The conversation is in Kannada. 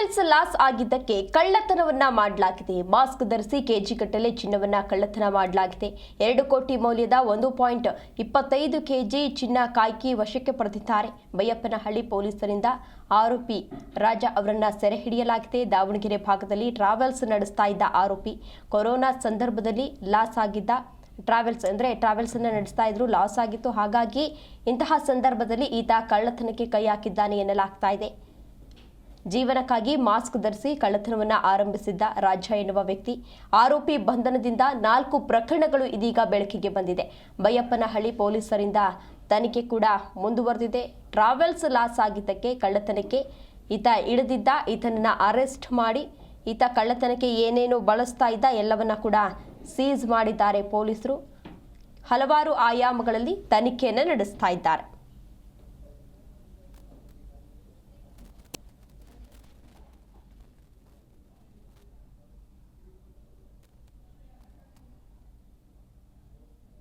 ಟ್ರಾವೆಲ್ಸ್ ಲಾಸ್ ಆಗಿದ್ದಕ್ಕೆ ಕಳ್ಳತನವನ್ನ ಮಾಡಲಾಗಿದೆ. ಮಾಸ್ಕ್ ಧರಿಸಿ ಕೆಜಿಗಟ್ಟಲೆ ಚಿನ್ನವನ್ನ ಕಳ್ಳತನ ಮಾಡಲಾಗಿದೆ. 2 ಕೋಟಿ ಮೌಲ್ಯದ 1.25 ಕೆಜಿ ಚಿನ್ನ ಕಾಯ್ಕಿ ವಶಕ್ಕೆ ಪಡೆದಿದ್ದಾರೆ. ಬೈಯಪ್ಪನಹಳ್ಳಿ ಪೊಲೀಸರಿಂದ ಆರೋಪಿ ರಾಜ ಅವರನ್ನ ಸೆರೆ ಹಿಡಿಯಲಾಗಿದೆ. ದಾವಣಗೆರೆ ಭಾಗದಲ್ಲಿ ಟ್ರಾವೆಲ್ಸ್ ನಡೆಸ್ತಾ ಇದ್ದ ಆರೋಪಿ ಕೊರೋನಾ ಸಂದರ್ಭದಲ್ಲಿ ಲಾಸ್ ಆಗಿದ್ದ ಟ್ರಾವೆಲ್ಸ್ ಅನ್ನು ನಡೆಸ್ತಾ ಇದ್ರು, ಲಾಸ್ ಆಗಿತ್ತು. ಹಾಗಾಗಿ ಇಂತಹ ಸಂದರ್ಭದಲ್ಲಿ ಈತ ಕಳ್ಳತನಕ್ಕೆ ಕೈ ಹಾಕಿದ್ದಾನೆ ಎನ್ನಲಾಗ್ತಾ ಇದೆ. ಜೀವನಕ್ಕಾಗಿ ಮಾಸ್ಕ್ ಧರಿಸಿ ಕಳ್ಳತನವನ್ನು ಆರಂಭಿಸಿದ್ದ ರಾಜ ಎನ್ನುವ ವ್ಯಕ್ತಿ ಆರೋಪಿ ಬಂಧನದಿಂದ 4 ಪ್ರಕರಣಗಳು ಇದೀಗ ಬೆಳಕಿಗೆ ಬಂದಿದೆ. ಬೈಯಪ್ಪನಹಳ್ಳಿ ಪೊಲೀಸರಿಂದ ತನಿಖೆ ಕೂಡ ಮುಂದುವರೆದಿದೆ. ಟ್ರಾವೆಲ್ಸ್ ಲಾಸ್ ಆಗಿದ್ದಕ್ಕೆ ಕಳ್ಳತನಕ್ಕೆ ಈತ ಇಳಿದಿದ್ದ, ಈತನನ್ನ ಅರೆಸ್ಟ್ ಮಾಡಿ ಈತ ಕಳ್ಳತನಕ್ಕೆ ಏನೇನು ಬಳಸ್ತಾ ಇದ್ದ ಎಲ್ಲವನ್ನ ಕೂಡ ಸೀಸ್ ಮಾಡಿದ್ದಾರೆ ಪೊಲೀಸರು. ಹಲವಾರು ಆಯಾಮಗಳಲ್ಲಿ ತನಿಖೆಯನ್ನು ನಡೆಸ್ತಾ ಇದ್ದಾರೆ.